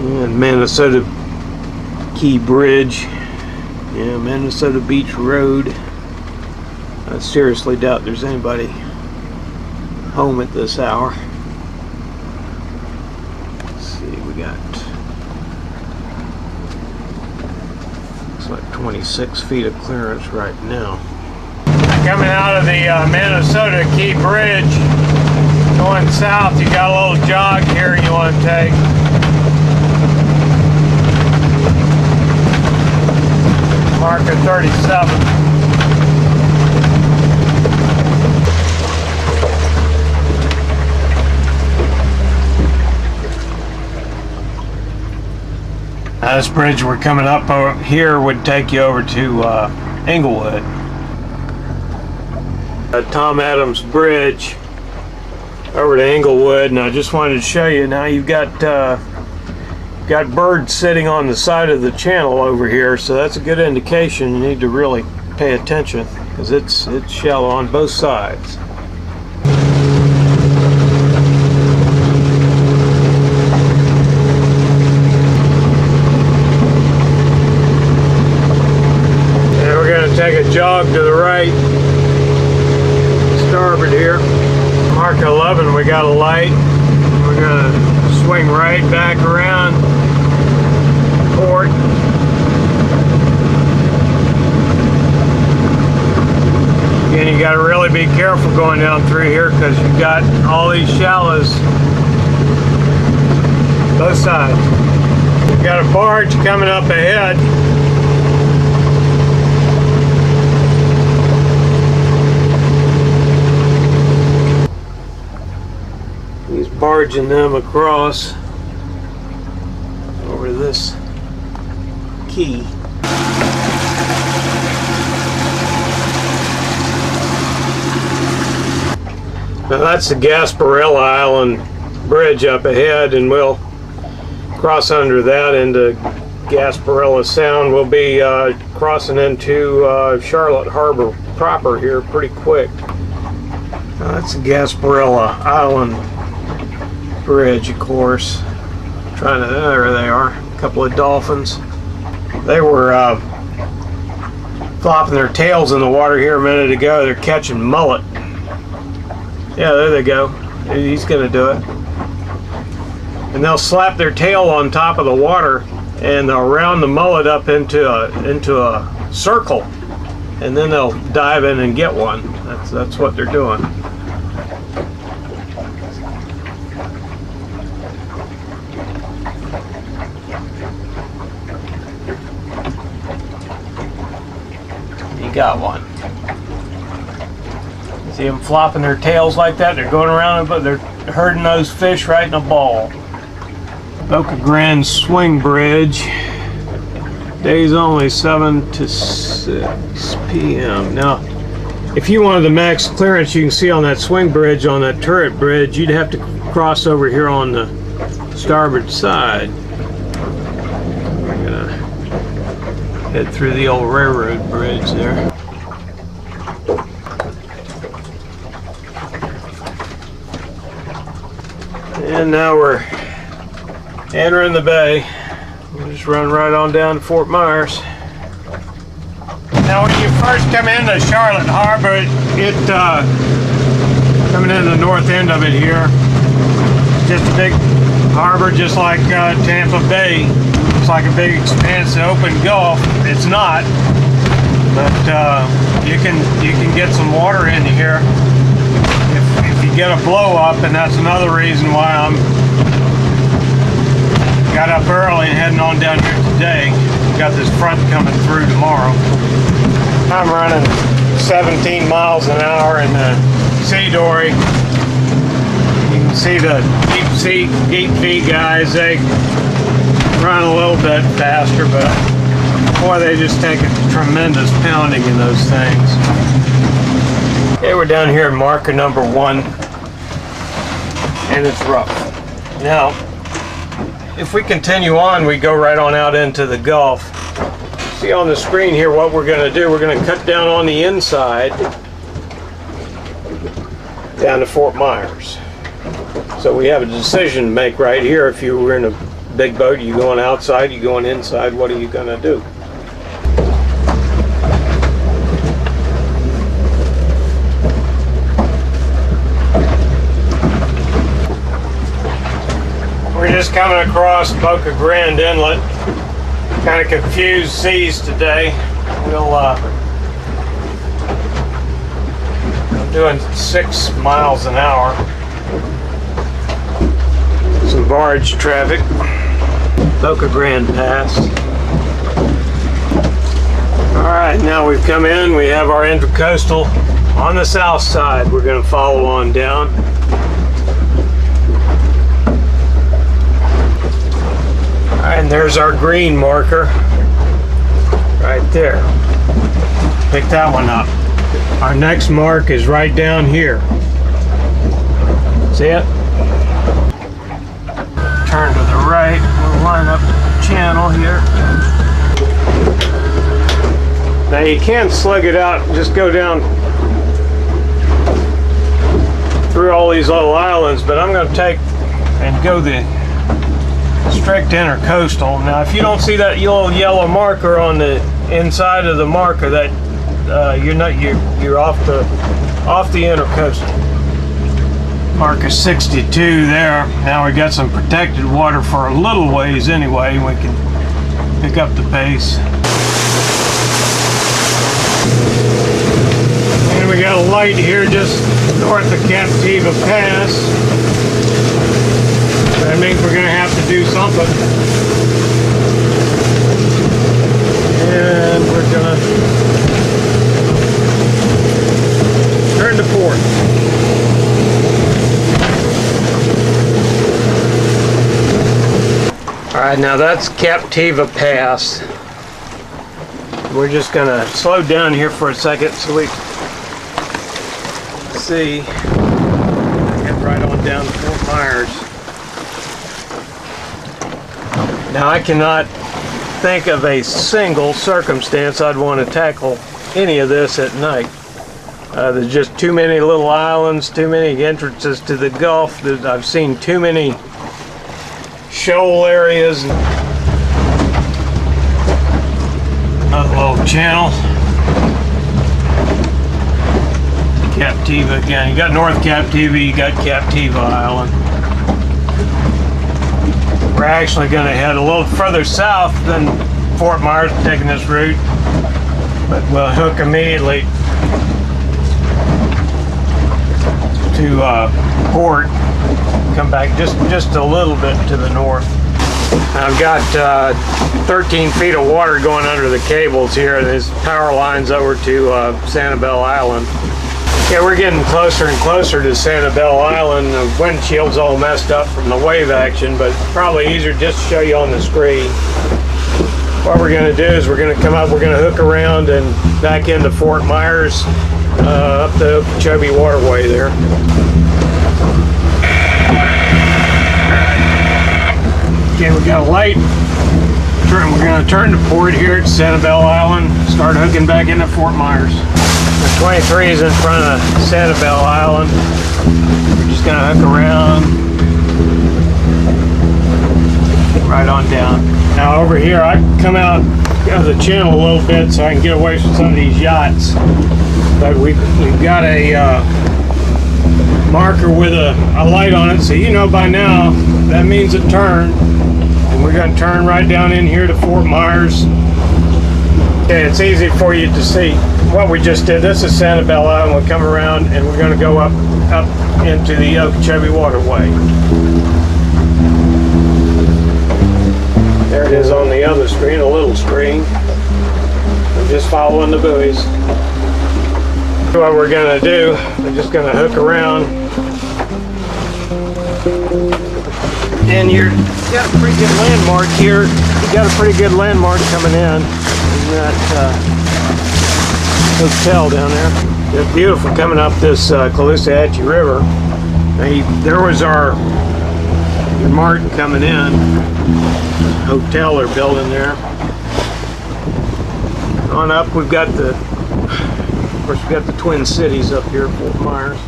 And Minnesota Key Bridge. Yeah, Minnesota Beach Road. I seriously doubt there's anybody home at this hour. Let's see, we got, looks like 26 feet of clearance right now. Coming out of the Minnesota Key Bridge, going south, you got a little jog here you want to take. Marker 37. This bridge we're coming up over here would take you over to Englewood. Tom Adams Bridge over to Englewood, and I just wanted to show you. Now you've got birds sitting on the side of the channel over here, so that's a good indication. You need to really pay attention because it's shallow on both sides. And we're going to take a jog to the right, starboard here. Mark 11, we got a light. We're going to swing right back around port. Again, you got to really be careful going down through here because you've got all these shallows both sides. We've got a barge coming up ahead. He's barging them across over this key. Now that's the Gasparilla Island bridge up ahead, and we'll cross under that into Gasparilla Sound. We'll be crossing into Charlotte Harbor proper here pretty quick. Now that's the Gasparilla Island bridge, of course. There they are, a couple of dolphins. They were flopping their tails in the water here a minute ago. They're catching mullet. Yeah, there they go. He's gonna do it. And they'll slap their tail on top of the water and they'll round the mullet up into a circle, and then they'll dive in and get one. That's what they're doing. You got one. See them flopping their tails like that? They're going around, but they're herding those fish right in a ball. Boca Grande Swing Bridge. Days only 7 to 6 p.m. Now, if you wanted the max clearance you can see on that swing bridge, on that turret bridge, you'd have to cross over here on the starboard side. We're gonna head through the old railroad bridge there. And now we're entering the bay. We'll just run right on down to Fort Myers. Now when you first come into Charlotte Harbor, coming in the north end of it here, just a big harbor just like Tampa Bay. It's like a big expansive open gulf. It's not, but you can get some water in here if you get a blow up, and that's another reason why I'm got up early and heading on down here today. Got this front coming through tomorrow. I'm running 17 miles an hour in the C-Dory. You can see the deep sea guys, they run a little bit faster, but boy, they just take a tremendous pounding in those things. Okay, we're down here at marker number 1, and it's rough. Now, if we continue on, we go right on out into the Gulf. See on the screen here what we're going to do. We're going to cut down on the inside down to Fort Myers. So we have a decision to make right here if you were going to big boat? You going outside? You going inside? What are you going to do? We're just coming across Boca Grande Inlet. Kind of confused seas today. I'm doing 6 miles an hour. Some barge traffic. Boca Grande Pass. Alright, now we've come in. We have our intercoastal on the south side. We're going to follow on down. Alright, and there's our green marker. Right there. Pick that one up. Our next mark is right down here. See it? Turn to the right. We'll line up the channel here. Now you can slug it out and just go down through all these little islands, but I'm going to take and go the strict intercoastal. Now if you don't see that little yellow marker on the inside of the marker, that you're off the intercoastal. Marker 62 there. Now we got some protected water for a little ways anyway. We can pick up the pace. And we got a light here just north of Captiva Pass. That means we're going to have to do something. And we're going to turn to port. Alright, now that's Captiva Pass. We're just going to slow down here for a second so we see. Get right on down to Fort Myers. Now I cannot think of a single circumstance I'd want to tackle any of this at night. There's just too many little islands, too many entrances to the Gulf. I've seen too many shoal areas. Another little channel. Captiva again. You got North Captiva, you got Captiva Island. We're actually going to head a little further south than Fort Myers taking this route, but we'll hook immediately to port. Come back just a little bit to the north. I've got 13 feet of water going under the cables here. There's power lines over to Sanibel Island. Yeah, we're getting closer and closer to Sanibel Island. The windshield's all messed up from the wave action, but probably easier just to show you on the screen. What we're going to do is we're going to come up, we're going to hook around and back into Fort Myers, up the Cherry Waterway there. Okay, we got a light. We're going to turn to port here at Sanibel Island, start hooking back into Fort Myers. The 23 is in front of Sanibel Island. We're just going to hook around right on down. Now over here, I come out of the channel a little bit so I can get away from some of these yachts. But we've got a marker with a light on it, so you know by now that means a turn. And we're going to turn right down in here to Fort Myers. Okay, it's easy for you to see what we just did. This is Sanibel Island. We'll come around and we're going to go up into the Cherry Waterway. There it is on the other screen, a little screen. I'm just following the buoys. What we're going to do, we're just going to hook around. And you got a pretty good landmark here. You got a pretty good landmark coming in that hotel down there. It's beautiful coming up this Caloosahatchee River. Now there was our mark coming in. Hotel they're building there. On up, we've got the Twin Cities up here, Fort Myers.